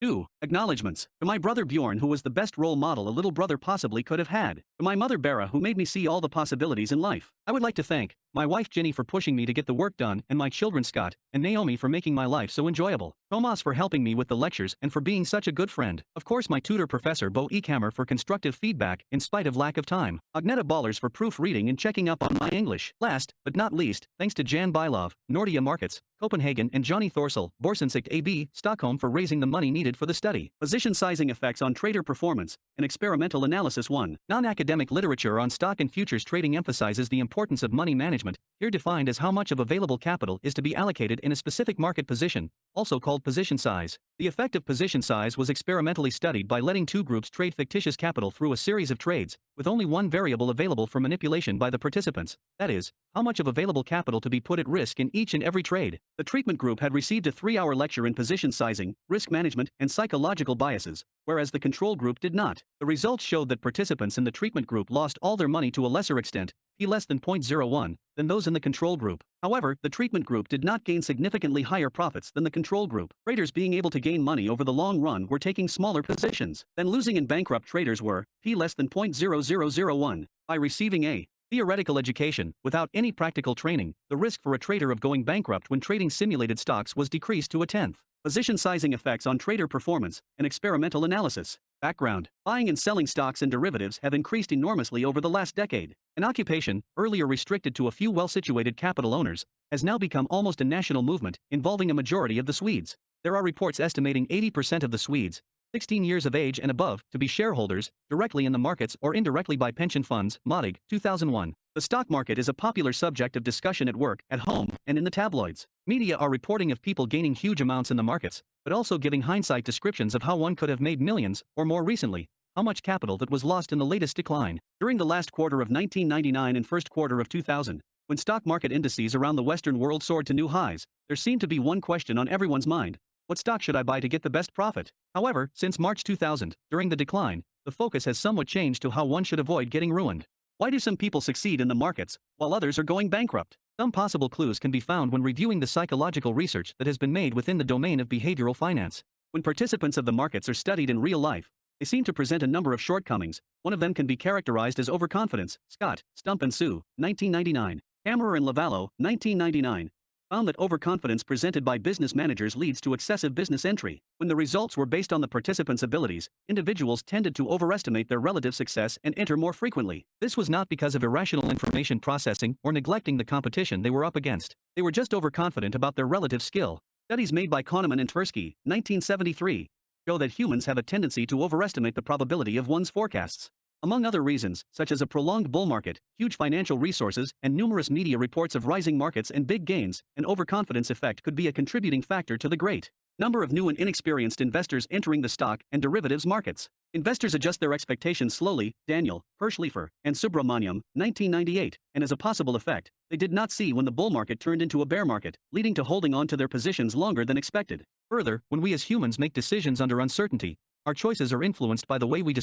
2. Acknowledgements. To my brother Bjorn, who was the best role model a little brother possibly could have had. To my mother Bera, who made me see all the possibilities in life. I would like to thank my wife Ginny for pushing me to get the work done, and my children Scott and Naomi for making my life so enjoyable. Tomas for helping me with the lectures and for being such a good friend. Of course, my tutor Professor Bo Eekhammer for constructive feedback in spite of lack of time. Agneta Ballers for proofreading and checking up on my English. Last, but not least, thanks to Jan Bylov, Nordia Markets, Copenhagen, and Johnny Thorsel, Borsensikt AB, Stockholm for raising the money needed for the study. Position sizing effects on trader performance, an experimental analysis. 1. Non-academic literature on stock and futures trading emphasizes the importance of money management, here defined as how much of available capital is to be allocated in a specific market position, also called position size. The effect of position size was experimentally studied by letting two groups trade fictitious capital through a series of trades, with only one variable available for manipulation by the participants, that is, how much of available capital to be put at risk in each and every trade. The treatment group had received a 3-hour lecture in position sizing, risk management, and psychological biases, whereas the control group did not. The results showed that participants in the treatment group lost all their money to a lesser extent, p less than 0.01, than those in the control group. However, the treatment group did not gain significantly higher profits than the control group. Traders being able to gain money over the long run were taking smaller positions than losing, and bankrupt traders were p less than 0.0001. By receiving a theoretical education, without any practical training, the risk for a trader of going bankrupt when trading simulated stocks was decreased to 1/10. Position sizing effects on trader performance, an experimental analysis. Background. Buying and selling stocks and derivatives have increased enormously over the last decade. An occupation, earlier restricted to a few well-situated capital owners, has now become almost a national movement, involving a majority of the Swedes. There are reports estimating 80% of the Swedes, 16 years of age and above, to be shareholders, directly in the markets or indirectly by pension funds. Modig, 2001. The stock market is a popular subject of discussion at work, at home, and in the tabloids. Media are reporting of people gaining huge amounts in the markets, but also giving hindsight descriptions of how one could have made millions, or more recently, how much capital that was lost in the latest decline. During the last quarter of 1999 and first quarter of 2000, when stock market indices around the Western world soared to new highs, there seemed to be one question on everyone's mind: what stock should I buy to get the best profit? However, since March 2000, during the decline, the focus has somewhat changed to how one should avoid getting ruined. Why do some people succeed in the markets, while others are going bankrupt? Some possible clues can be found when reviewing the psychological research that has been made within the domain of behavioral finance. When participants of the markets are studied in real life, they seem to present a number of shortcomings. One of them can be characterized as overconfidence. Scott, Stump and Sue, 1999. Hammerer and Lavallo, 1999. Found that overconfidence presented by business managers leads to excessive business entry. When the results were based on the participants' abilities, individuals tended to overestimate their relative success and enter more frequently. This was not because of irrational information processing or neglecting the competition they were up against. They were just overconfident about their relative skill. Studies made by Kahneman and Tversky, 1973, show that humans have a tendency to overestimate the probability of one's forecasts. Among other reasons, such as a prolonged bull market, huge financial resources, and numerous media reports of rising markets and big gains, an overconfidence effect could be a contributing factor to the great number of new and inexperienced investors entering the stock and derivatives markets. Investors adjust their expectations slowly. Daniel, Hirschleifer, and Subramaniam, 1998, and as a possible effect, they did not see when the bull market turned into a bear market, leading to holding on to their positions longer than expected. Further, when we as humans make decisions under uncertainty, our choices are influenced by the way we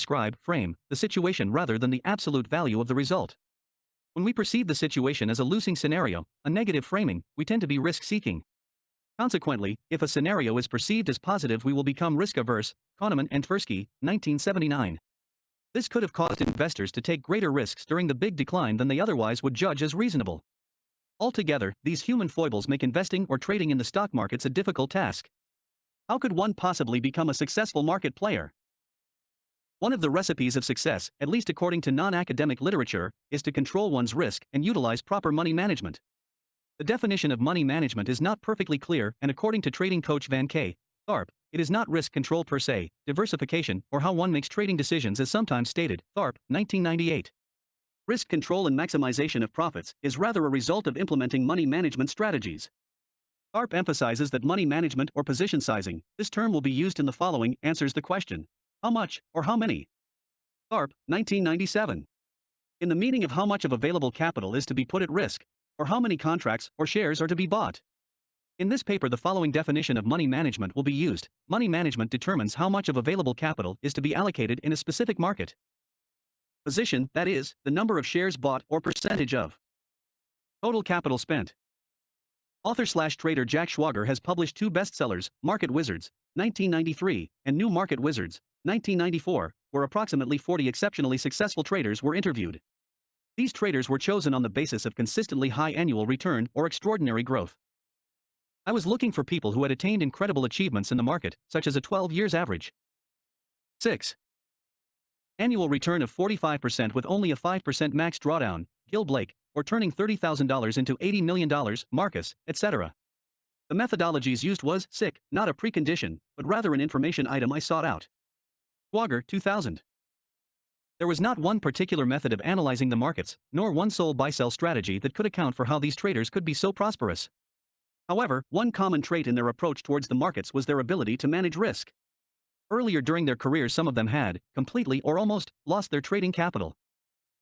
frame the situation rather than the absolute value of the result. When we perceive the situation as a losing scenario, a negative framing, we tend to be risk-seeking. Consequently, if a scenario is perceived as positive, we will become risk-averse. Kahneman and Tversky, 1979. This could have caused investors to take greater risks during the big decline than they otherwise would judge as reasonable. Altogether, these human foibles make investing or trading in the stock markets a difficult task. How could one possibly become a successful market player? One of the recipes of success, at least according to non-academic literature, is to control one's risk and utilize proper money management. The definition of money management is not perfectly clear, and according to trading coach Van K. Tharp, it is not risk control per se, diversification, or how one makes trading decisions as sometimes stated. Tharp, 1998. Risk control and maximization of profits is rather a result of implementing money management strategies. Tharp emphasizes that money management or position sizing, this term will be used in the following, answers the question: how much or how many? Tharp, 1997. In the meaning of how much of available capital is to be put at risk, or how many contracts or shares are to be bought. In this paper, the following definition of money management will be used. Money management determines how much of available capital is to be allocated in a specific market. Position, that is, the number of shares bought or percentage of total capital spent. Author/trader Jack Schwager has published 2 bestsellers, Market Wizards, 1993, and New Market Wizards, 1994, where approximately 40 exceptionally successful traders were interviewed. These traders were chosen on the basis of consistently high annual return or extraordinary growth. I was looking for people who had attained incredible achievements in the market, such as a 12 years average. 6. Annual return of 45% with only a 5% max drawdown, Gil Blake, or turning $30,000 into $80 million, Marcus, etc. The methodologies used was sick, not a precondition, but rather an information item I sought out. Schwager, 2000. There was not one particular method of analyzing the markets, nor one sole buy-sell strategy that could account for how these traders could be so prosperous. However, one common trait in their approach towards the markets was their ability to manage risk. Earlier during their careers, some of them had, completely or almost, lost their trading capital.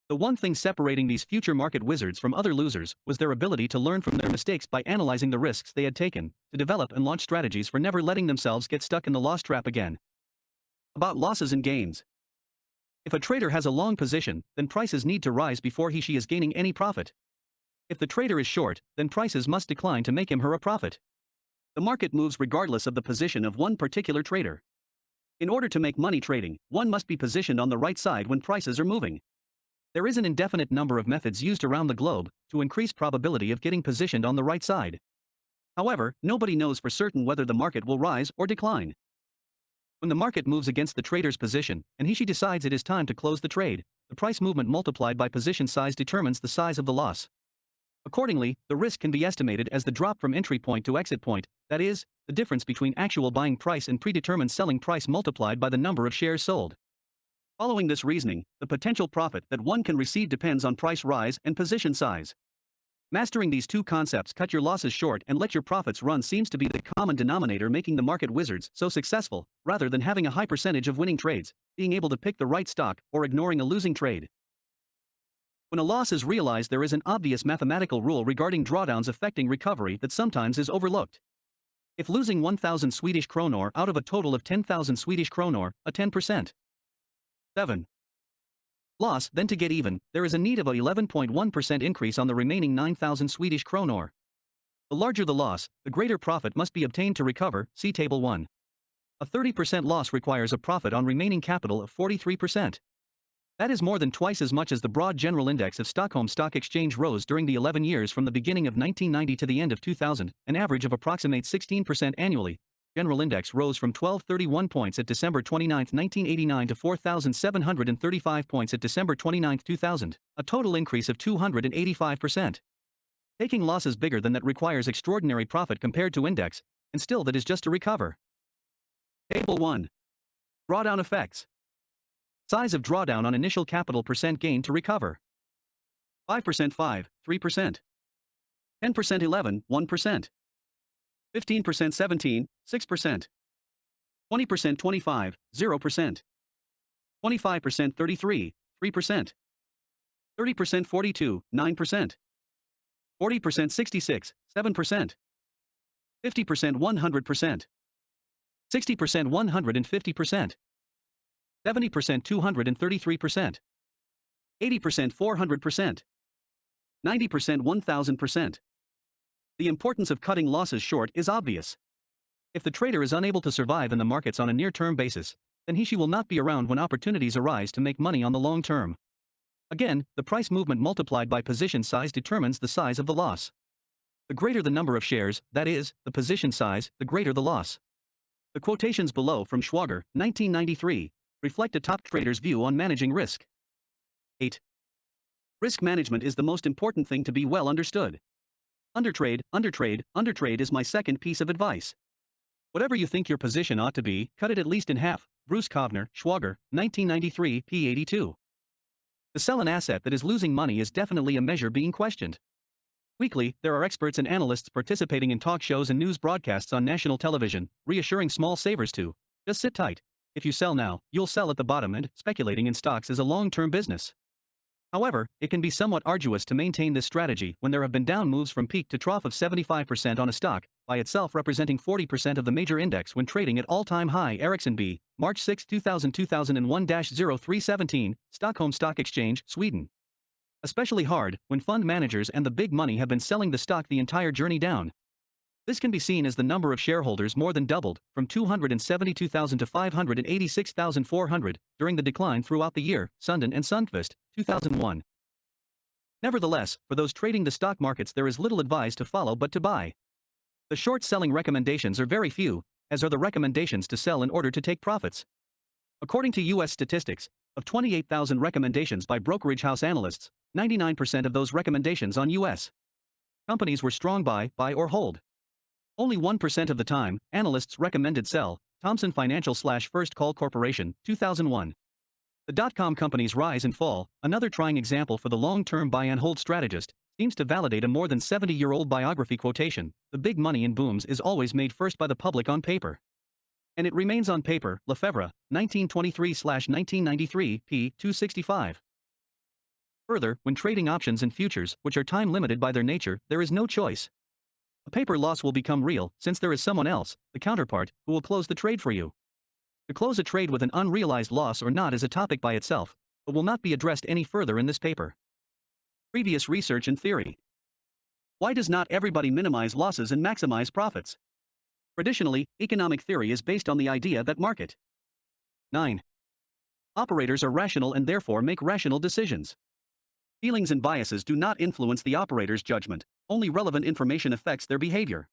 The one thing separating these future market wizards from other losers was their ability to learn from their mistakes by analyzing the risks they had taken, to develop and launch strategies for never letting themselves get stuck in the loss trap again. About losses and gains. If a trader has a long position, then prices need to rise before he/she is gaining any profit. If the trader is short, then prices must decline to make him/her a profit. The market moves regardless of the position of one particular trader. In order to make money trading, one must be positioned on the right side when prices are moving. There is an indefinite number of methods used around the globe to increase probability of getting positioned on the right side. However, nobody knows for certain whether the market will rise or decline. When the market moves against the trader's position, and he/she decides it is time to close the trade, the price movement multiplied by position size determines the size of the loss. Accordingly, the risk can be estimated as the drop from entry point to exit point, that is, the difference between actual buying price and predetermined selling price multiplied by the number of shares sold. Following this reasoning, the potential profit that one can receive depends on price rise and position size. Mastering these two concepts cut your losses short and let your profits run seems to be the common denominator making the market wizards so successful, rather than having a high percentage of winning trades, being able to pick the right stock, or ignoring a losing trade. When a loss is realized, there is an obvious mathematical rule regarding drawdowns affecting recovery that sometimes is overlooked. If losing 1,000 Swedish kronor out of a total of 10,000 Swedish kronor, a 10%. 7. Loss, then to get even, there is a need of a 11.1% increase on the remaining 9,000 Swedish kronor. The larger the loss, the greater profit must be obtained to recover, see Table 1. A 30% loss requires a profit on remaining capital of 43%. That is more than twice as much as the broad general index of Stockholm Stock Exchange rose during the 11 years from the beginning of 1990 to the end of 2000, an average of approximates 16% annually. General index rose from 1231 points at December 29, 1989 to 4,735 points at December 29, 2000, a total increase of 285%. Taking losses bigger than that requires extraordinary profit compared to index, and still that is just to recover. Table 1. Drawdown effects. Size of drawdown on initial capital percent gain to recover. 5% 5, 3%. 10% 11, 1%. 15% 17, 6%. 20% 25, 0%. 25% 33, 3%. 30% 42, 9%. 40% 66, 7%. 50% 100%. 60% 150%. 70% 233%. 80% 400%. 90% 1000%. The importance of cutting losses short is obvious. If the trader is unable to survive in the markets on a near-term basis, then he/she will not be around when opportunities arise to make money on the long term. Again, the price movement multiplied by position size determines the size of the loss. The greater the number of shares, that is, the position size, the greater the loss. The quotations below from Schwager, 1993, reflect a top trader's view on managing risk. 8. Risk management is the most important thing to be well understood. Undertrade is my second piece of advice. Whatever you think your position ought to be, cut it at least in half. Bruce Kovner, Schwager, 1993, p. 82. To sell an asset that is losing money is definitely a measure being questioned. Weekly, there are experts and analysts participating in talk shows and news broadcasts on national television, reassuring small savers to just sit tight. If you sell now, you'll sell at the bottom, and speculating in stocks is a long-term business. However, it can be somewhat arduous to maintain this strategy when there have been down moves from peak to trough of 75% on a stock, by itself representing 40% of the major index when trading at all-time high. Ericsson B., March 6, 2001-0317, Stockholm Stock Exchange, Sweden. Especially hard when fund managers and the big money have been selling the stock the entire journey down. This can be seen as the number of shareholders more than doubled, from 272,000 to 586,400, during the decline throughout the year, Sundin and Sundqvist, 2001. Nevertheless, for those trading the stock markets there is little advised to follow but to buy. The short-selling recommendations are very few, as are the recommendations to sell in order to take profits. According to U.S. statistics, of 28,000 recommendations by brokerage house analysts, 99% of those recommendations on U.S. companies were strong buy or hold. Only 1% of the time, analysts recommended sell. Thomson Financial/First Call Corporation, 2001. The dot-com companies rise and fall, another trying example for the long-term buy and hold strategist, seems to validate a more than 70-year-old biography quotation: the big money in booms is always made first by the public on paper. And it remains on paper. Lefebvre, 1923/1993, p. 265. Further, when trading options and futures, which are time-limited by their nature, there is no choice. A paper loss will become real, since there is someone else, the counterpart, who will close the trade for you. To close a trade with an unrealized loss or not is a topic by itself, but will not be addressed any further in this paper. Previous research and theory. Why does not everybody minimize losses and maximize profits? Traditionally, economic theory is based on the idea that market 9. Operators are rational and therefore make rational decisions. Feelings and biases do not influence the operator's judgment, only relevant information affects their behavior.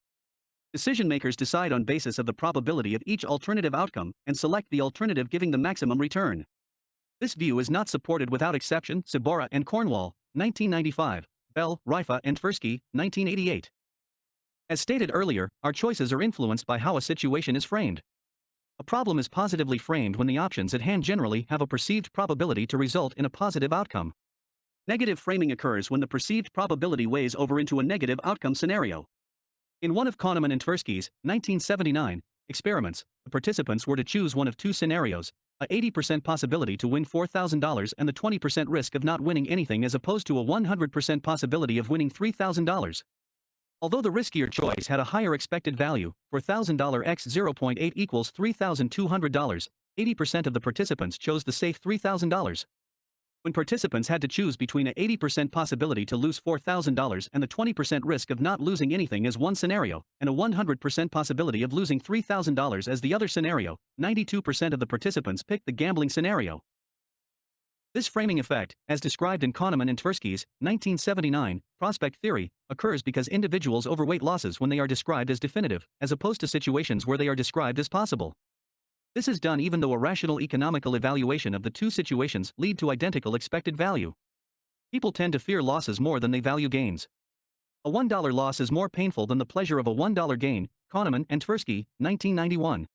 Decision-makers decide on basis of the probability of each alternative outcome and select the alternative giving the maximum return. This view is not supported without exception. Sabora and Cornwall, 1995, Bell, Rifa and Tversky, 1988. As stated earlier, our choices are influenced by how a situation is framed. A problem is positively framed when the options at hand generally have a perceived probability to result in a positive outcome. Negative framing occurs when the perceived probability weighs over into a negative outcome scenario. In one of Kahneman and Tversky's 1979 experiments, the participants were to choose one of two scenarios: a 80% possibility to win $4,000 and the 20% risk of not winning anything, as opposed to a 100% possibility of winning $3,000. Although the riskier choice had a higher expected value, $4,000 x 0.8 equals $3,200, 80% of the participants chose the safe $3,000. When participants had to choose between a 80% possibility to lose $4,000 and the 20% risk of not losing anything as one scenario, and a 100% possibility of losing $3,000 as the other scenario, 92% of the participants picked the gambling scenario. This framing effect, as described in Kahneman and Tversky's 1979 prospect theory, occurs because individuals overweight losses when they are described as definitive, as opposed to situations where they are described as possible. This is done even though a rational economical evaluation of the two situations lead to identical expected value. People tend to fear losses more than they value gains. A $1 loss is more painful than the pleasure of a $1 gain. Kahneman and Tversky, 1991.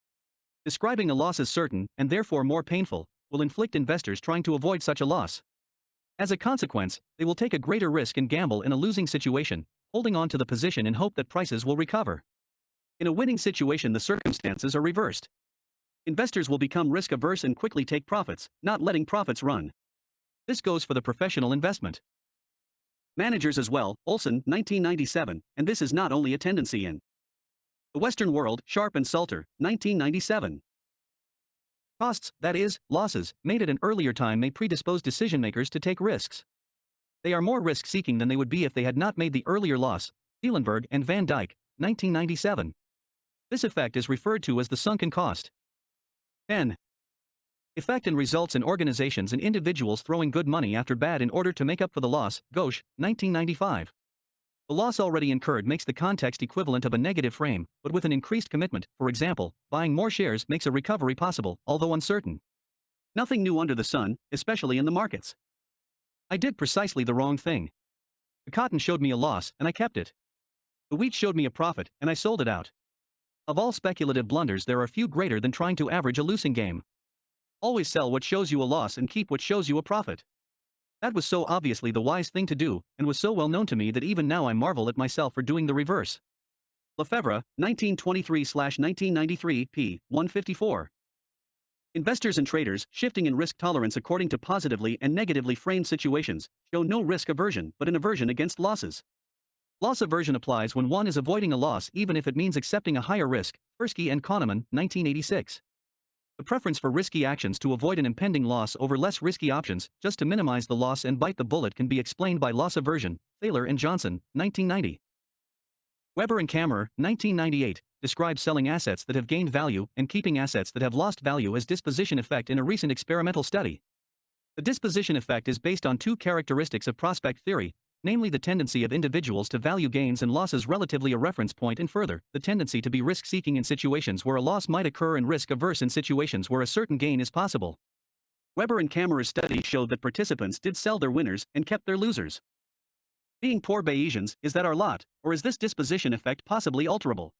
Describing a loss as certain, and therefore more painful, will inflict investors trying to avoid such a loss. As a consequence, they will take a greater risk and gamble in a losing situation, holding on to the position in hope that prices will recover. In a winning situation, the circumstances are reversed. Investors will become risk-averse and quickly take profits, not letting profits run. This goes for the professional investment managers as well. Olson, 1997, and this is not only a tendency in the Western world. Sharp and Salter, 1997. Costs, that is, losses, made at an earlier time may predispose decision-makers to take risks. They are more risk-seeking than they would be if they had not made the earlier loss. Thielenberg and Van Dyke, 1997. This effect is referred to as the sunken cost 10. Effect and results in organizations and individuals throwing good money after bad in order to make up for the loss. Ghosh, 1995. The loss already incurred makes the context equivalent of a negative frame, but with an increased commitment. For example, buying more shares makes a recovery possible, although uncertain. Nothing new under the sun, especially in the markets. I did precisely the wrong thing. The cotton showed me a loss, and I kept it. The wheat showed me a profit, and I sold it out. Of all speculative blunders, there are few greater than trying to average a losing game. Always sell what shows you a loss and keep what shows you a profit. That was so obviously the wise thing to do, and was so well known to me that even now I marvel at myself for doing the reverse. Lefebvre, 1923/1993, p. 154. Investors and traders, shifting in risk tolerance according to positively and negatively framed situations, show no risk aversion but an aversion against losses. Loss aversion applies when one is avoiding a loss even if it means accepting a higher risk. Tversky and Kahneman, 1986. The preference for risky actions to avoid an impending loss over less risky options, just to minimize the loss and bite the bullet, can be explained by loss aversion. Thaler and Johnson, 1990. Weber and Kammerer, 1998, describe selling assets that have gained value and keeping assets that have lost value as disposition effect in a recent experimental study. The disposition effect is based on two characteristics of prospect theory, namely the tendency of individuals to value gains and losses relatively a reference point and further, the tendency to be risk-seeking in situations where a loss might occur and risk-averse in situations where a certain gain is possible. Weber and Kammerer's study showed that participants did sell their winners and kept their losers. Being poor Bayesians, is that our lot, or is this disposition effect possibly alterable?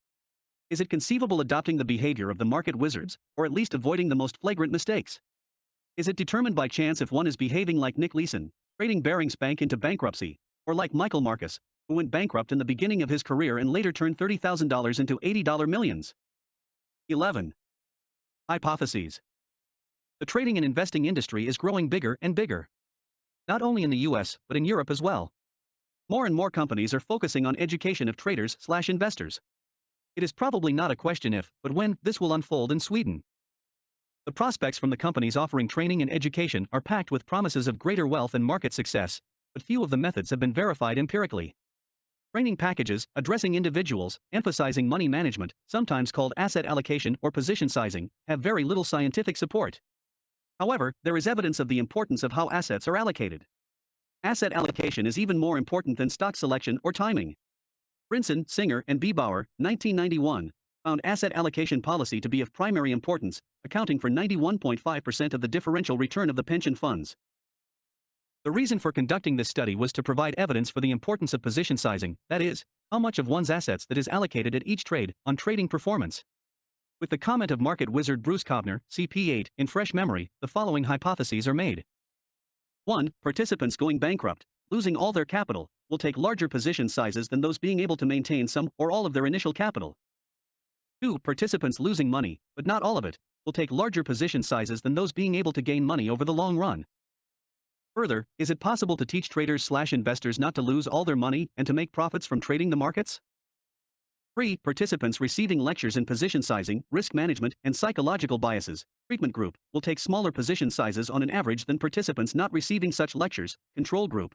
Is it conceivable adopting the behavior of the market wizards, or at least avoiding the most flagrant mistakes? Is it determined by chance if one is behaving like Nick Leeson, trading Barings Bank into bankruptcy, or like Michael Marcus, who went bankrupt in the beginning of his career and later turned $30,000 into $80 millions? 11. Hypotheses. The trading and investing industry is growing bigger and bigger. Not only in the US, but in Europe as well. More and more companies are focusing on education of traders/investors. It is probably not a question if, but when, this will unfold in Sweden. The prospects from the companies offering training and education are packed with promises of greater wealth and market success, but few of the methods have been verified empirically. Training packages, addressing individuals, emphasizing money management, sometimes called asset allocation or position sizing, have very little scientific support. However, there is evidence of the importance of how assets are allocated. Asset allocation is even more important than stock selection or timing. Brinson, Singer, and Biebauer, 1991, found asset allocation policy to be of primary importance, accounting for 91.5% of the differential return of the pension funds. The reason for conducting this study was to provide evidence for the importance of position sizing, that is, how much of one's assets that is allocated at each trade, on trading performance. With the comment of market wizard Bruce Kovner, CP8, in fresh memory, the following hypotheses are made. 1. Participants going bankrupt, losing all their capital, will take larger position sizes than those being able to maintain some or all of their initial capital. 2. Participants losing money, but not all of it, will take larger position sizes than those being able to gain money over the long run. Further, is it possible to teach traders/investors not to lose all their money and to make profits from trading the markets? 3. Participants receiving lectures in position sizing, risk management, and psychological biases, treatment group, will take smaller position sizes on an average than participants not receiving such lectures, control group.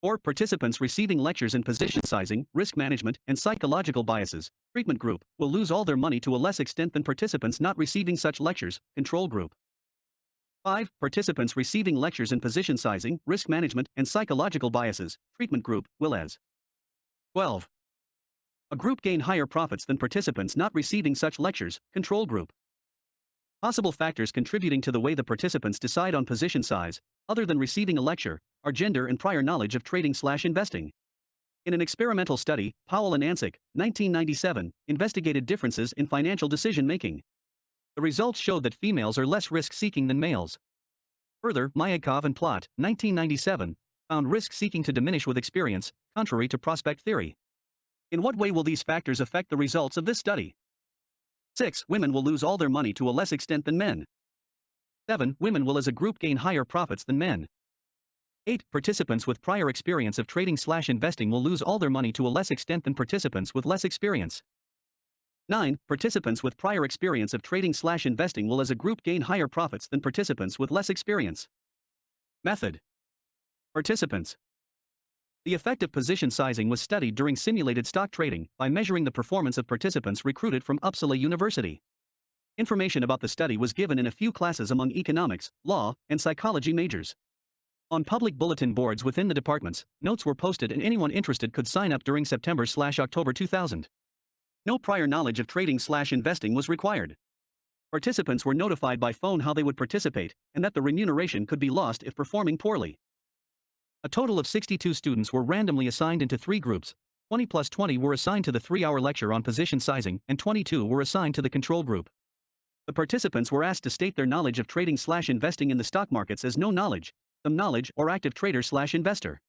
4. Participants receiving lectures in position sizing, risk management, and psychological biases, treatment group, will lose all their money to a less extent than participants not receiving such lectures, control group. 5. Participants receiving lectures in position sizing, risk management, and psychological biases, treatment group, will as 12. A group gain higher profits than participants not receiving such lectures, control group. Possible factors contributing to the way the participants decide on position size, other than receiving a lecture, are gender and prior knowledge of trading/investing. In an experimental study, Powell and Ansick, 1997, investigated differences in financial decision-making. The results showed that females are less risk-seeking than males. Further, Myagkov and Plot, 1997, found risk-seeking to diminish with experience, contrary to prospect theory. In what way will these factors affect the results of this study? 6. Women will lose all their money to a less extent than men. 7. Women will as a group gain higher profits than men. 8. Participants with prior experience of trading/investing will lose all their money to a less extent than participants with less experience. 9. Participants with prior experience of trading/investing will as a group gain higher profits than participants with less experience. Method. Participants. The effect of position sizing was studied during simulated stock trading by measuring the performance of participants recruited from Uppsala University. Information about the study was given in a few classes among economics, law, and psychology majors. On public bulletin boards within the departments, notes were posted and anyone interested could sign up during September/October 2000. No prior knowledge of trading/investing was required. Participants were notified by phone how they would participate, and that the remuneration could be lost if performing poorly. A total of 62 students were randomly assigned into 3 groups. 20 plus 20 were assigned to the 3-hour lecture on position sizing, and 22 were assigned to the control group. The participants were asked to state their knowledge of trading/investing in the stock markets as no knowledge, some knowledge, or active trader/investor.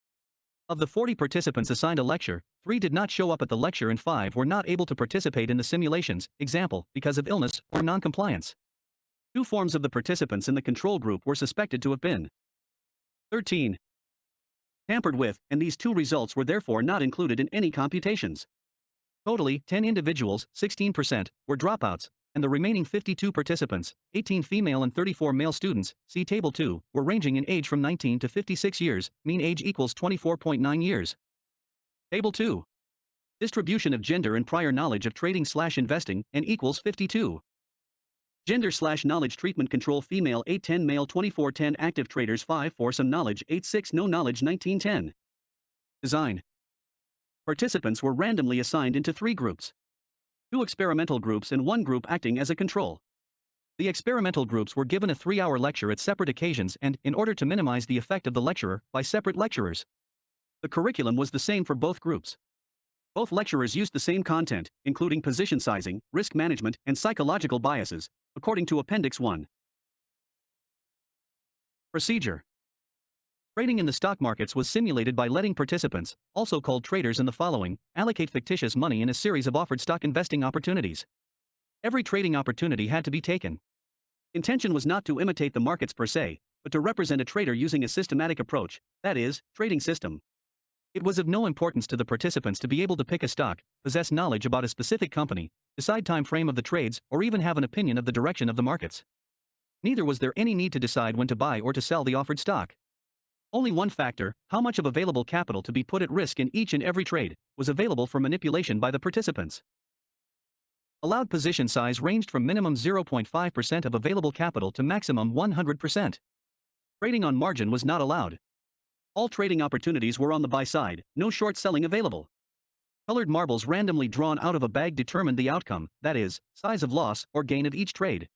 Of the 40 participants assigned a lecture, 3 did not show up at the lecture and 5 were not able to participate in the simulations, example, because of illness or non-compliance. 2 forms of the participants in the control group were suspected to have been 13. Tampered with, and these 2 results were therefore not included in any computations. Totally, 10 individuals, 16%, were dropouts, and the remaining 52 participants, 18 female and 34 male students, see Table 2, were ranging in age from 19 to 56 years, mean age equals 24.9 years. Table 2. Distribution of gender and prior knowledge of trading/investing, N equals 52. Gender/knowledge treatment control female 810 male 2410 active traders 5 4 some knowledge 86 no knowledge 1910. Design. Participants were randomly assigned into 3 groups. 2 experimental groups and 1 group acting as a control. The experimental groups were given a 3-hour lecture at separate occasions and, in order to minimize the effect of the lecturer, by separate lecturers. The curriculum was the same for both groups. Both lecturers used the same content, including position sizing, risk management, and psychological biases, according to Appendix 1. Procedure. Trading in the stock markets was simulated by letting participants, also called traders in the following, allocate fictitious money in a series of offered stock investing opportunities. Every trading opportunity had to be taken. Intention was not to imitate the markets per se, but to represent a trader using a systematic approach, that is, trading system. It was of no importance to the participants to be able to pick a stock, possess knowledge about a specific company, decide time frame of the trades, or even have an opinion of the direction of the markets. Neither was there any need to decide when to buy or to sell the offered stock. Only one factor, how much of available capital to be put at risk in each and every trade, was available for manipulation by the participants. Allowed position size ranged from minimum 0.5% of available capital to maximum 100%. Trading on margin was not allowed. All trading opportunities were on the buy side, no short selling available. Colored marbles randomly drawn out of a bag determined the outcome, that is, size of loss or gain of each trade.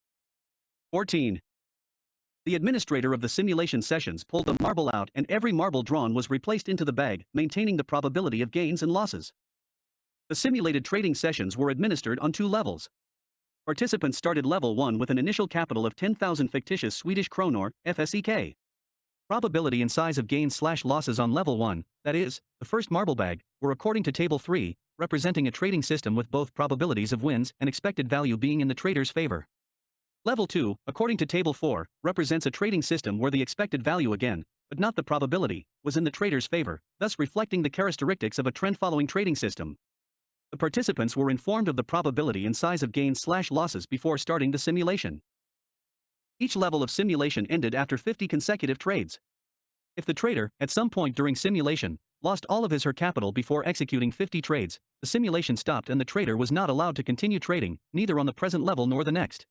14. The administrator of the simulation sessions pulled a marble out and every marble drawn was replaced into the bag, maintaining the probability of gains and losses. The simulated trading sessions were administered on 2 levels. Participants started level 1 with an initial capital of 10,000 fictitious Swedish kronor, FSEK. Probability and size of gains/losses on level 1, that is, the first marble bag, were according to Table 3, representing a trading system with both probabilities of wins and expected value being in the trader's favor. Level 2, according to Table 4, represents a trading system where the expected value again, but not the probability, was in the trader's favor, thus reflecting the characteristics of a trend-following trading system. The participants were informed of the probability and size of gains/losses before starting the simulation. Each level of simulation ended after 50 consecutive trades. If the trader, at some point during simulation, lost all of his or her capital before executing 50 trades, the simulation stopped and the trader was not allowed to continue trading, neither on the present level nor the next.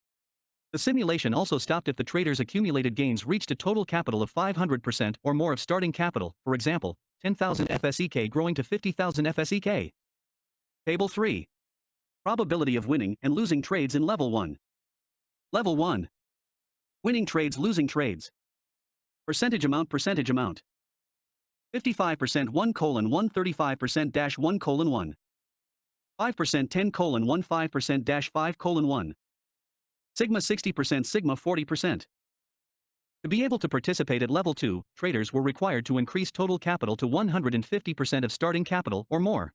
The simulation also stopped if the trader's accumulated gains reached a total capital of 500% or more of starting capital, for example, 10,000 FSEK growing to 50,000 FSEK. Table 3. Probability of winning and losing trades in Level 1. Level 1. Winning trades, losing trades. Percentage amount. 55% 1:1 35%-1:1. 5% 10:1 5%-5:1. Sigma 60% Sigma 40%. To be able to participate at Level 2, traders were required to increase total capital to 150% of starting capital or more.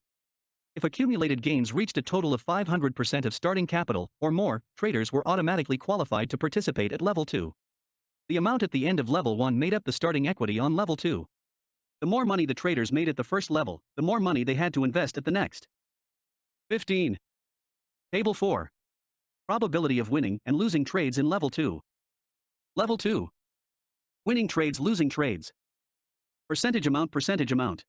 If accumulated gains reached a total of 500% of starting capital or more, traders were automatically qualified to participate at Level 2. The amount at the end of Level 1 made up the starting equity on Level 2. The more money the traders made at the first level, the more money they had to invest at the next. 15. Table 4. Probability of winning and losing trades in Level 2. Level 2. Winning trades, losing trades. Percentage amount.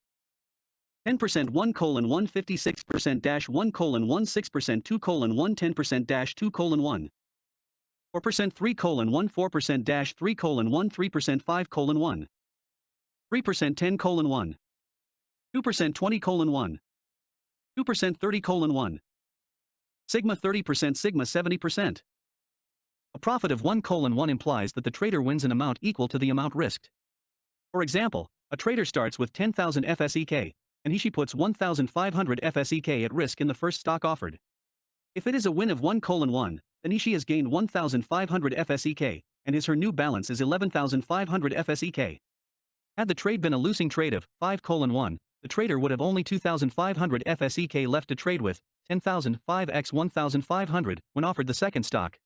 10% 1:1 56%-1:1 6% 2:1 10%-2:1. 4% 3:1 4%-3:1 3% 5:1. 3% 10:1. 2% 20:1. 2% 30:1. Sigma 30% Sigma 70%. A profit of 1:1 implies that the trader wins an amount equal to the amount risked. For example, a trader starts with 10,000 FSEK, and he/she puts 1,500 FSEK at risk in the first stock offered. If it is a win of 1:1, then he/she has gained 1,500 FSEK, and his/her new balance is 11,500 FSEK. Had the trade been a losing trade of 5:1, the trader would have only 2,500 FSEK left to trade with, 10,000 5x 1,500 when offered the second stock.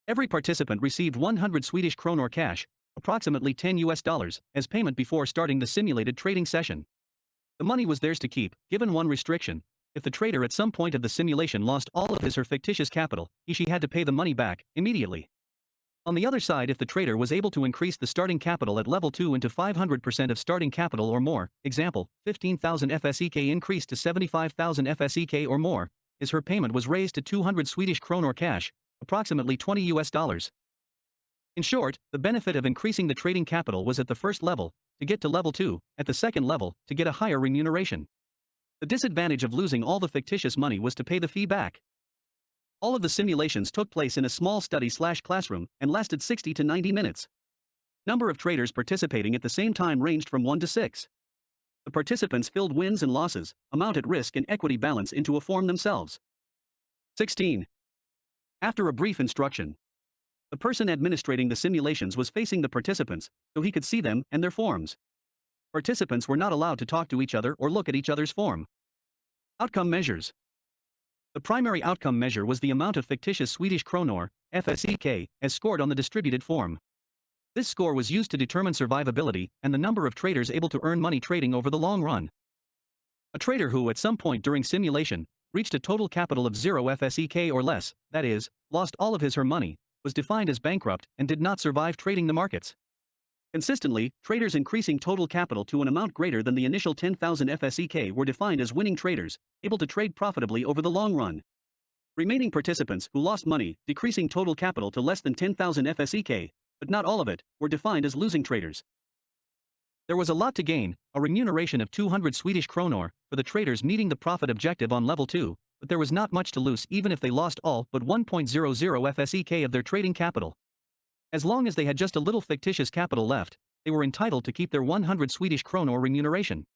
Every participant received 100 Swedish kronor cash, approximately $10 as payment before starting the simulated trading session. The money was theirs to keep, given one restriction: if the trader at some point of the simulation lost all of his/her fictitious capital, he/she had to pay the money back immediately. On the other side, if the trader was able to increase the starting capital at level 2 into 500% of starting capital or more, example, 15,000 FSEK increased to 75,000 FSEK or more, her payment was raised to 200 Swedish kronor cash, approximately $20. In short, the benefit of increasing the trading capital was at the first level, to get to level 2, at the second level, to get a higher remuneration. The disadvantage of losing all the fictitious money was to pay the fee back. All of the simulations took place in a small study/classroom and lasted 60 to 90 minutes. Number of traders participating at the same time ranged from 1 to 6. The participants filled wins and losses, amount at risk and equity balance into a form themselves. 16. After a brief instruction, the person administrating the simulations was facing the participants, so he could see them and their forms. Participants were not allowed to talk to each other or look at each other's form. Outcome measures. The primary outcome measure was the amount of fictitious Swedish kronor, FSEK, as scored on the distributed form. This score was used to determine survivability and the number of traders able to earn money trading over the long run. A trader who, at some point during simulation, reached a total capital of 0 FSEK or less, that is, lost all of his/her money, was defined as bankrupt and did not survive trading the markets. Consistently, traders increasing total capital to an amount greater than the initial 10,000 FSEK were defined as winning traders, able to trade profitably over the long run. Remaining participants who lost money, decreasing total capital to less than 10,000 FSEK, but not all of it, were defined as losing traders. There was a lot to gain, a remuneration of 200 Swedish kronor, for the traders meeting the profit objective on level 2, but there was not much to lose even if they lost all but 1.00 FSEK of their trading capital. As long as they had just a little fictitious capital left, they were entitled to keep their 100 Swedish kronor remuneration.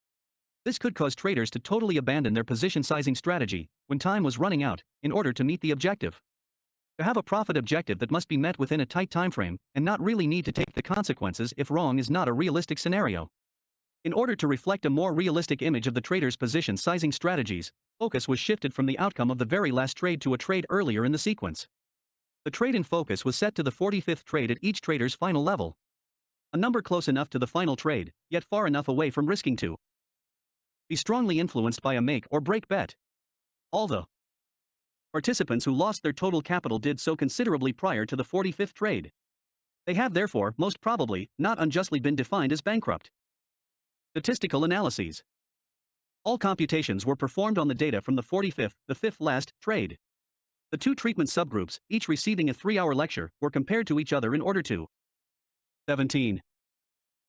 This could cause traders to totally abandon their position sizing strategy when time was running out in order to meet the objective. To have a profit objective that must be met within a tight time frame and not really need to take the consequences if wrong is not a realistic scenario. In order to reflect a more realistic image of the trader's position sizing strategies, focus was shifted from the outcome of the very last trade to a trade earlier in the sequence. The trade in focus was set to the 45th trade at each trader's final level. A number close enough to the final trade, yet far enough away from risking to be strongly influenced by a make or break bet. All the participants who lost their total capital did so considerably prior to the 45th trade. They have therefore, most probably, not unjustly been defined as bankrupt. Statistical analyses. All computations were performed on the data from the 45th, the fifth last, trade. The two treatment subgroups, each receiving a 3-hour lecture, were compared to each other in order to 17.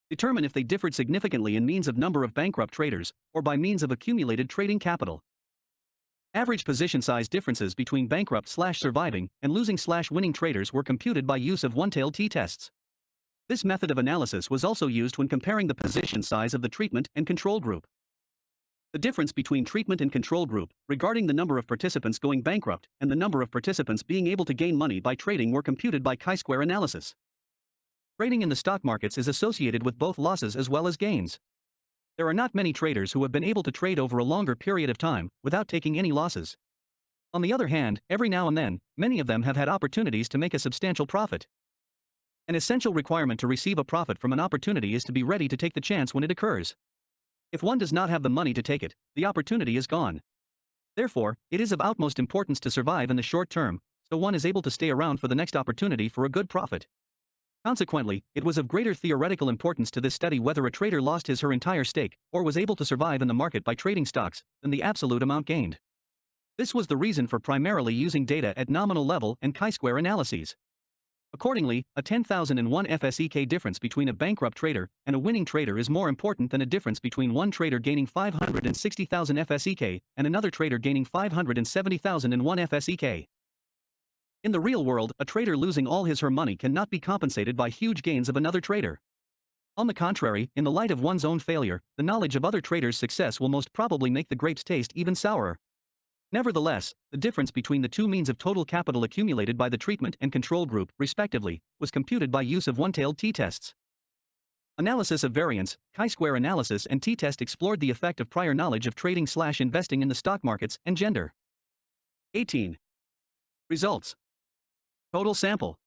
Determine if they differed significantly in means of number of bankrupt traders, or by means of accumulated trading capital. Average position size differences between bankrupt/surviving and losing/winning traders were computed by use of one-tailed t-tests. This method of analysis was also used when comparing the position size of the treatment and control group. The difference between treatment and control group, regarding the number of participants going bankrupt and the number of participants being able to gain money by trading, were computed by chi-square analysis. Trading in the stock markets is associated with both losses as well as gains. There are not many traders who have been able to trade over a longer period of time without taking any losses. On the other hand, every now and then, many of them have had opportunities to make a substantial profit. An essential requirement to receive a profit from an opportunity is to be ready to take the chance when it occurs. If one does not have the money to take it, the opportunity is gone. Therefore, it is of utmost importance to survive in the short term, so one is able to stay around for the next opportunity for a good profit. Consequently, it was of greater theoretical importance to this study whether a trader lost his/her entire stake, or was able to survive in the market by trading stocks, than the absolute amount gained. This was the reason for primarily using data at nominal level and chi-square analyses. Accordingly, a 10,001 FSEK difference between a bankrupt trader and a winning trader is more important than a difference between one trader gaining 560,000 FSEK and another trader gaining 570,001 FSEK. In the real world, a trader losing all his/her money cannot be compensated by huge gains of another trader. On the contrary, in the light of one's own failure, the knowledge of other traders' success will most probably make the grapes taste even sourer. Nevertheless, the difference between the two means of total capital accumulated by the treatment and control group, respectively, was computed by use of one-tailed t-tests. Analysis of variance, chi-square analysis and t-test explored the effect of prior knowledge of trading/investing in the stock markets and gender. 18. Results. Total sample.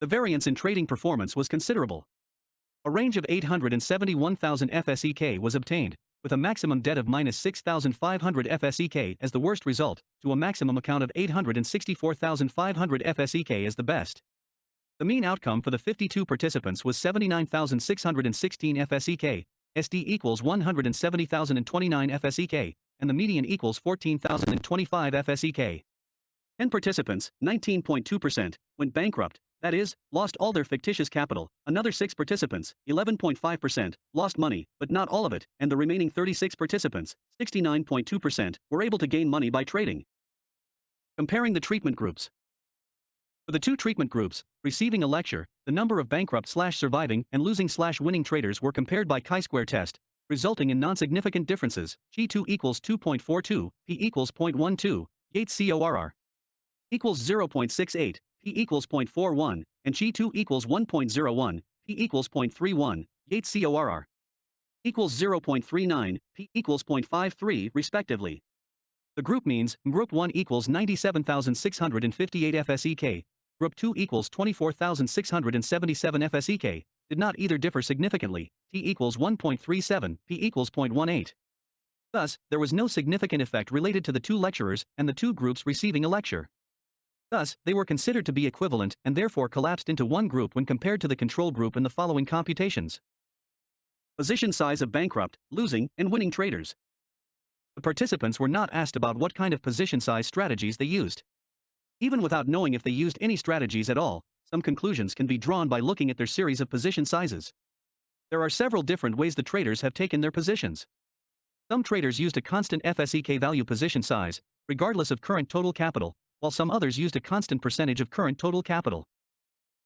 The variance in trading performance was considerable. A range of 871,000 FSEK was obtained, with a maximum debt of -6,500 FSEK as the worst result, to a maximum account of 864,500 FSEK as the best. The mean outcome for the 52 participants was 79,616 FSEK, SD equals 170,029 FSEK, and the median equals 14,025 FSEK. 10 participants, 19.2%, went bankrupt, that is, lost all their fictitious capital. Another 6 participants, 11.5%, lost money, but not all of it, and the remaining 36 participants, 69.2%, were able to gain money by trading. Comparing the treatment groups. For the two treatment groups, receiving a lecture, the number of bankrupt/surviving and losing/winning traders were compared by chi-square test, resulting in non-significant differences. G2 equals 2.42, P equals 0.12, Gates CORR equals 0.68, P equals 0.41, and G2 equals 1.01, P equals 0.31, Gates CORR equals 0.39, P equals 0.53, respectively. The group means, Group 1 equals 97,658 FSEK, Group 2 equals 24,677 FSEK, did not either differ significantly, T equals 1.37, P equals 0.18. Thus, there was no significant effect related to the two lecturers and the two groups receiving a lecture. Thus, they were considered to be equivalent and therefore collapsed into one group when compared to the control group in the following computations. Position size of bankrupt, losing, and winning traders. The participants were not asked about what kind of position size strategies they used. Even without knowing if they used any strategies at all, some conclusions can be drawn by looking at their series of position sizes. There are several different ways the traders have taken their positions. Some traders used a constant FSEK value position size, regardless of current total capital, while some others used a constant percentage of current total capital.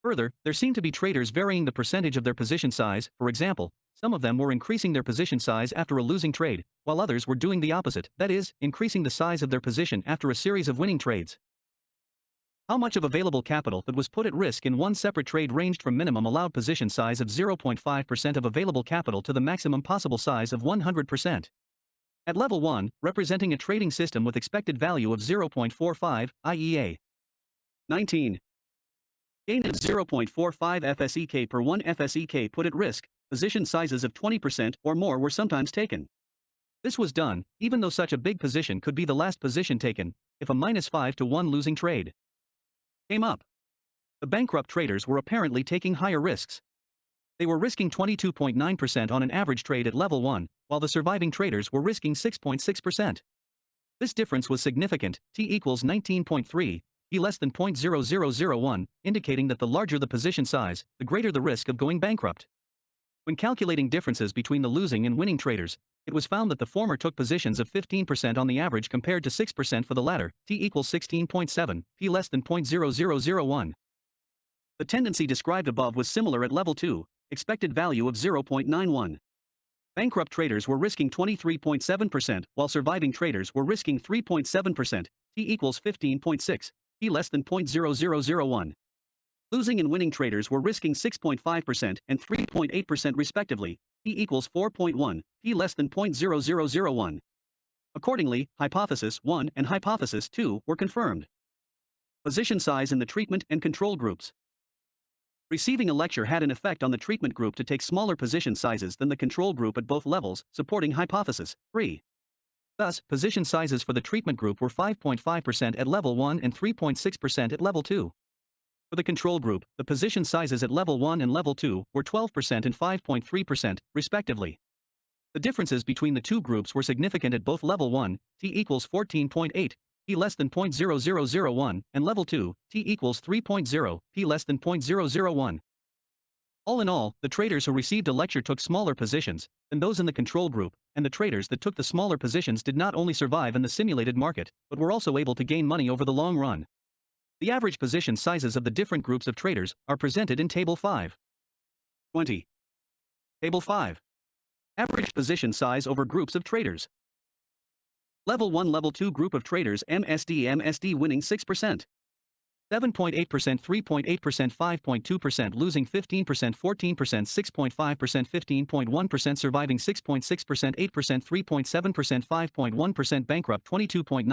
Further, there seem to be traders varying the percentage of their position size. For example, some of them were increasing their position size after a losing trade, while others were doing the opposite, that is, increasing the size of their position after a series of winning trades. How much of available capital that was put at risk in one separate trade ranged from minimum allowed position size of 0.5% of available capital to the maximum possible size of 100%. At level 1, representing a trading system with expected value of 0.45, i.e. 19. Gain of 0.45 FSEK per 1 FSEK put at risk, position sizes of 20% or more were sometimes taken. This was done, even though such a big position could be the last position taken, if a -5 to 1 losing trade came up. The bankrupt traders were apparently taking higher risks. They were risking 22.9% on an average trade at level 1, while the surviving traders were risking 6.6%. This difference was significant, T equals 19.3, P less than 0.0001, indicating that the larger the position size, the greater the risk of going bankrupt. When calculating differences between the losing and winning traders, it was found that the former took positions of 15% on the average compared to 6% for the latter, T equals 16.7, P less than 0.0001. The tendency described above was similar at level 2, expected value of 0.91. Bankrupt traders were risking 23.7%, while surviving traders were risking 3.7%, T equals 15.6, P less than 0.0001. Losing and winning traders were risking 6.5% and 3.8% respectively, P equals 4.1, P less than 0.0001. Accordingly, Hypothesis 1 and Hypothesis 2 were confirmed. Position size in the treatment and control groups. Receiving a lecture had an effect on the treatment group to take smaller position sizes than the control group at both levels, supporting Hypothesis 3. Thus, position sizes for the treatment group were 5.5% at level 1 and 3.6% at level 2. For the control group, the position sizes at level 1 and level 2 were 12% and 5.3%, respectively. The differences between the two groups were significant at both level 1, T equals 14.8, P less than 0.0001, and level 2, T equals 3.0, P less than 0.001. All in all, the traders who received a lecture took smaller positions than those in the control group, and the traders that took the smaller positions did not only survive in the simulated market, but were also able to gain money over the long run. The average position sizes of the different groups of traders are presented in Table 5. 20. Table 5. Average position size over groups of traders. Level 1 Level 2 group of traders MSD winning 6%. 7.8%, 3.8%, 5.2%, losing 15%, 14%, 6.5%, 15.1%, surviving 6.6%, 8%, 3.7%, 5.1%, bankrupt 22.9%,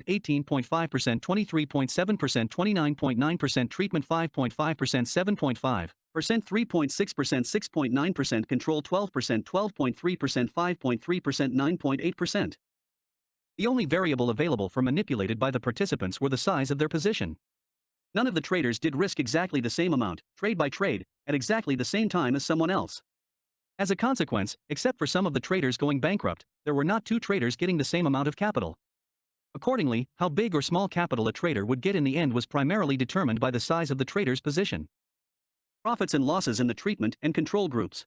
18.5%, 23.7%, 29.9%, treatment 5.5%, 7.5%, 3.6%, 6.9%, control 12%, 12.3%, 5.3%, 9.8%. The only variable available for manipulated by the participants were the size of their position. None of the traders did risk exactly the same amount, trade by trade, at exactly the same time as someone else. As a consequence, except for some of the traders going bankrupt, there were not two traders getting the same amount of capital. Accordingly, how big or small capital a trader would get in the end was primarily determined by the size of the trader's position. Profits and losses in the treatment and control groups.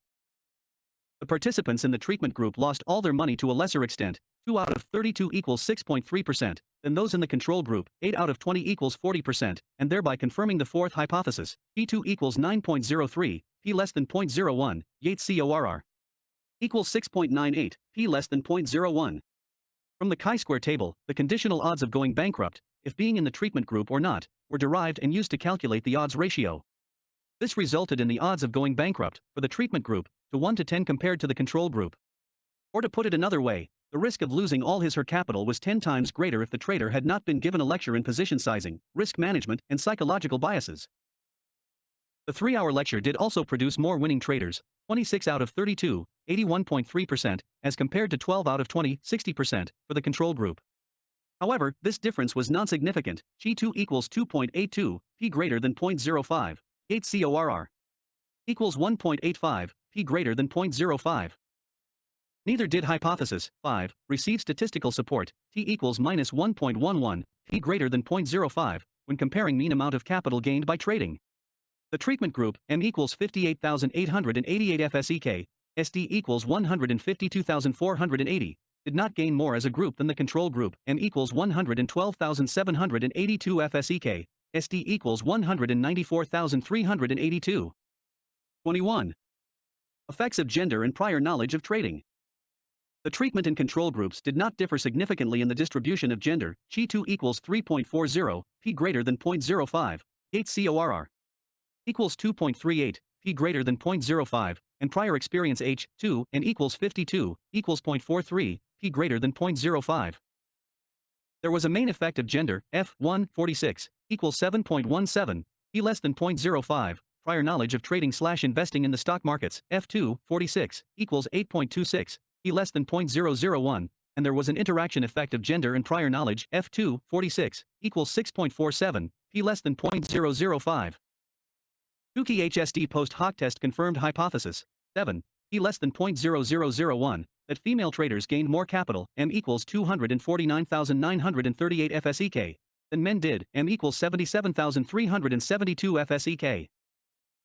The participants in the treatment group lost all their money to a lesser extent, 2 out of 32 equals 6.3%, than those in the control group, 8 out of 20 equals 40%, and thereby confirming the fourth hypothesis, P2 equals 9.03, P less than 0.01, Yates CORR equals 6.98, P less than 0.01. From the chi-square table, the conditional odds of going bankrupt, if being in the treatment group or not, were derived and used to calculate the odds ratio. This resulted in the odds of going bankrupt, for the treatment group, to 1 to 10 compared to the control group. Or to put it another way, the risk of losing all his or her capital was 10 times greater if the trader had not been given a lecture in position sizing, risk management, and psychological biases. The 3-hour lecture did also produce more winning traders, 26 out of 32, 81.3%, as compared to 12 out of 20, 60%, for the control group. However, this difference was non-significant, G2 equals 2.82, P greater than 0.05, Yates CORR equals 1.85, P greater than 0.05. Neither did hypothesis 5 receive statistical support, T equals minus 1.11, P greater than 0.05, when comparing mean amount of capital gained by trading. The treatment group, M equals 58,888 FSEK, SD equals 152,480, did not gain more as a group than the control group, M equals 112,782 FSEK, SD equals 194,382. 21. Effects of gender and prior knowledge of trading. The treatment and control groups did not differ significantly in the distribution of gender, G2 equals 3.40, P greater than 0.05, Yates CORR equals 2.38, P greater than 0.05, and prior experience H2 and equals 52, equals 0.43, P greater than 0.05. There was a main effect of gender, F1 46, equals 7.17, P less than 0.05, prior knowledge of trading/investing in the stock markets, F2 46, equals 8.26, P less than 0.001, and there was an interaction effect of gender and prior knowledge, F2 46, equals 6.47, P less than 0.005. Tukey HSD post hoc test confirmed hypothesis 7, P less than 0.0001, that female traders gained more capital, M equals 249,938 FSEK, than men did, M equals 77,372 FSEK.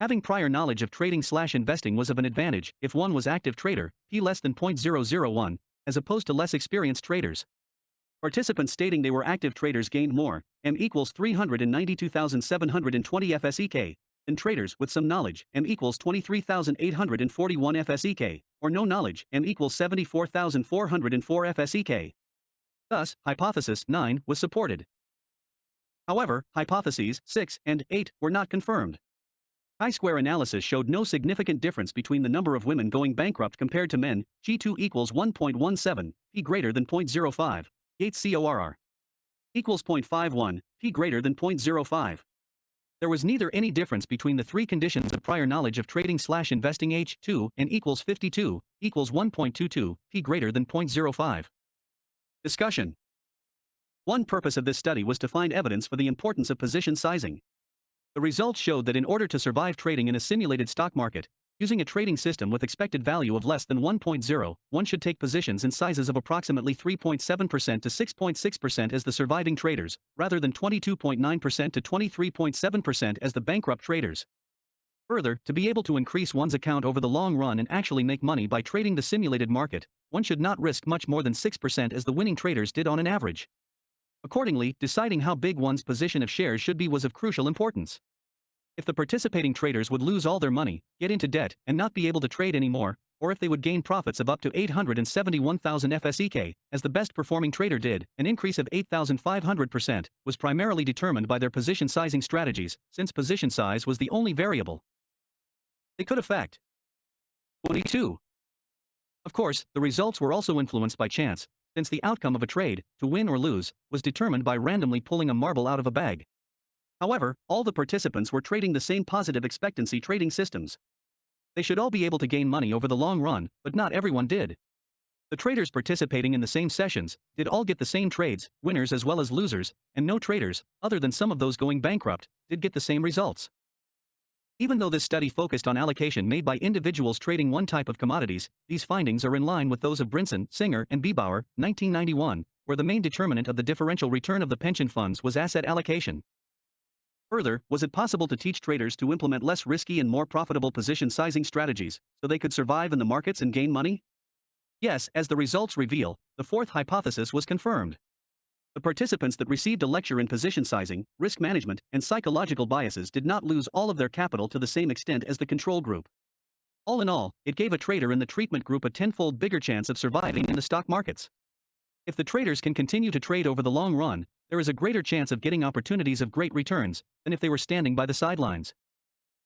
Having prior knowledge of trading/investing was of an advantage if one was active trader, P less than 0.001, as opposed to less experienced traders. Participants stating they were active traders gained more, M equals 392,720 FSEK, than traders with some knowledge, M equals 23,841 FSEK, or no knowledge, M equals 74,404 FSEK. Thus, hypothesis 9 was supported. However, hypotheses 6 and 8 were not confirmed. Chi-square analysis showed no significant difference between the number of women going bankrupt compared to men, G2 equals 1.17, P greater than 0.05, Yates CORR equals 0.51, P greater than 0.05. There was neither any difference between the three conditions of prior knowledge of trading/investing H2 and equals 52, equals 1.22, P greater than 0.05. Discussion. One purpose of this study was to find evidence for the importance of position sizing. The results showed that in order to survive trading in a simulated stock market, using a trading system with expected value of less than 1.0, one should take positions in sizes of approximately 3.7% to 6.6% as the surviving traders, rather than 22.9% to 23.7% as the bankrupt traders. Further, to be able to increase one's account over the long run and actually make money by trading the simulated market, one should not risk much more than 6% as the winning traders did on an average. Accordingly, deciding how big one's position of shares should be was of crucial importance. If the participating traders would lose all their money, get into debt, and not be able to trade anymore, or if they would gain profits of up to 871,000 FSEK, as the best performing trader did, an increase of 8,500%, was primarily determined by their position sizing strategies, since position size was the only variable they could affect. 22. Of course, the results were also influenced by chance, since the outcome of a trade, to win or lose, was determined by randomly pulling a marble out of a bag. However, all the participants were trading the same positive expectancy trading systems. They should all be able to gain money over the long run, but not everyone did. The traders participating in the same sessions did all get the same trades, winners as well as losers, and no traders, other than some of those going bankrupt, did get the same results. Even though this study focused on allocation made by individuals trading one type of commodities, these findings are in line with those of Brinson, Singer, and Biebauer, 1991, where the main determinant of the differential return of the pension funds was asset allocation. Further, was it possible to teach traders to implement less risky and more profitable position sizing strategies, so they could survive in the markets and gain money? Yes, as the results reveal, the fourth hypothesis was confirmed. The participants that received a lecture in position sizing, risk management, and psychological biases did not lose all of their capital to the same extent as the control group. All in all, it gave a trader in the treatment group a tenfold bigger chance of surviving in the stock markets. If the traders can continue to trade over the long run, there is a greater chance of getting opportunities of great returns than if they were standing by the sidelines.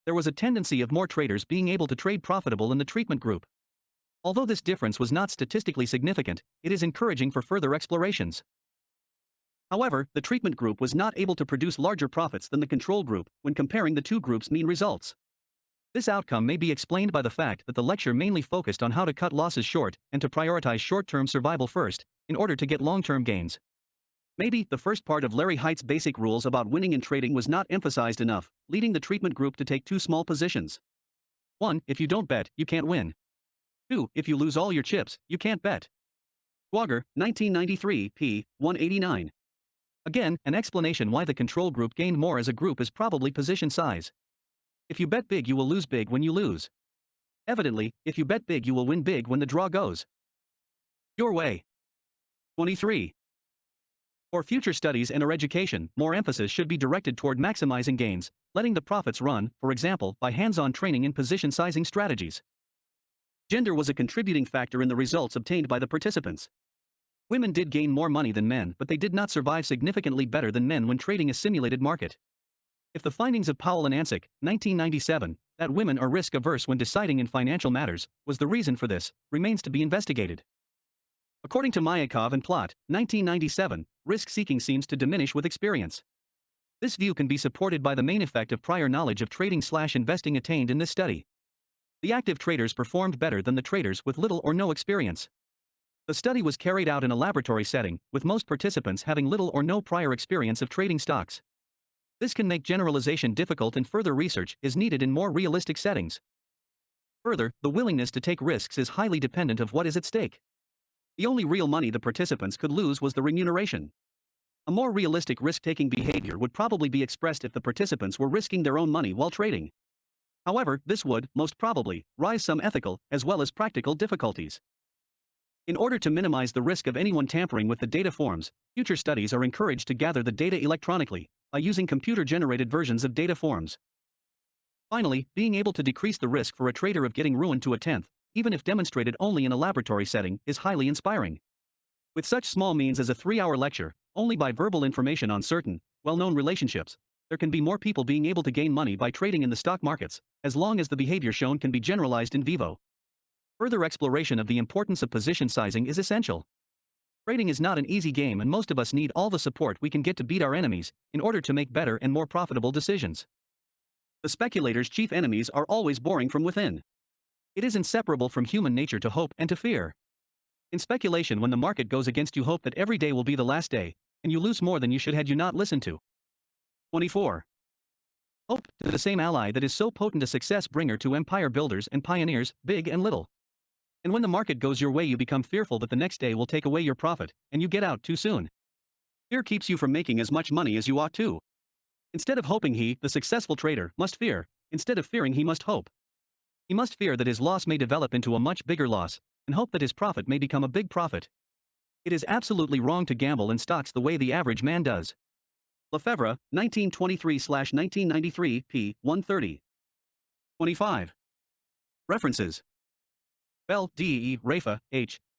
There was a tendency of more traders being able to trade profitable in the treatment group. Although this difference was not statistically significant, it is encouraging for further explorations. However, the treatment group was not able to produce larger profits than the control group when comparing the two groups' mean results. This outcome may be explained by the fact that the lecture mainly focused on how to cut losses short and to prioritize short-term survival first, in order to get long-term gains. Maybe the first part of Larry Height's basic rules about winning in trading was not emphasized enough, leading the treatment group to take two small positions. 1. If you don't bet, you can't win. 2. If you lose all your chips, you can't bet. Quagger, 1993, p. 189. Again, an explanation why the control group gained more as a group is probably position size. If you bet big, you will lose big when you lose. Evidently, if you bet big, you will win big when the draw goes your way. 23. For future studies and or education, more emphasis should be directed toward maximizing gains, letting the profits run, for example, by hands-on training in position sizing strategies. Gender was a contributing factor in the results obtained by the participants. Women did gain more money than men, but they did not survive significantly better than men when trading a simulated market. If the findings of Powell and Ansick, 1997, that women are risk-averse when deciding in financial matters, was the reason for this, remains to be investigated. According to Myakov and Plot, 1997, risk-seeking seems to diminish with experience. This view can be supported by the main effect of prior knowledge of trading/investing attained in this study. The active traders performed better than the traders with little or no experience. The study was carried out in a laboratory setting, with most participants having little or no prior experience of trading stocks. This can make generalization difficult, and further research is needed in more realistic settings. Further, the willingness to take risks is highly dependent of what is at stake. The only real money the participants could lose was the remuneration. A more realistic risk-taking behavior would probably be expressed if the participants were risking their own money while trading. However, this would, most probably, raise some ethical, as well as practical difficulties. In order to minimize the risk of anyone tampering with the data forms, future studies are encouraged to gather the data electronically, by using computer-generated versions of data forms. Finally, being able to decrease the risk for a trader of getting ruined to a tenth, even if demonstrated only in a laboratory setting, is highly inspiring. With such small means as a 3-hour lecture, only by verbal information on certain, well-known relationships, there can be more people being able to gain money by trading in the stock markets, as long as the behavior shown can be generalized in vivo. Further exploration of the importance of position sizing is essential. Trading is not an easy game, and most of us need all the support we can get to beat our enemies, in order to make better and more profitable decisions. The speculator's chief enemies are always boring from within. It is inseparable from human nature to hope and to fear. In speculation, when the market goes against you, hope that every day will be the last day, and you lose more than you should had you not listened to. 24. Hope, the same ally that is so potent a success bringer to empire builders and pioneers, big and little. And when the market goes your way, you become fearful that the next day will take away your profit, and you get out too soon. Fear keeps you from making as much money as you ought to. Instead of hoping, he, the successful trader, must fear. Instead of fearing, he must hope. He must fear that his loss may develop into a much bigger loss, and hope that his profit may become a big profit. It is absolutely wrong to gamble in stocks the way the average man does. Lefebvre, 1923/1993, p. 130. 25. References: Bell, D. E. Rafa, H.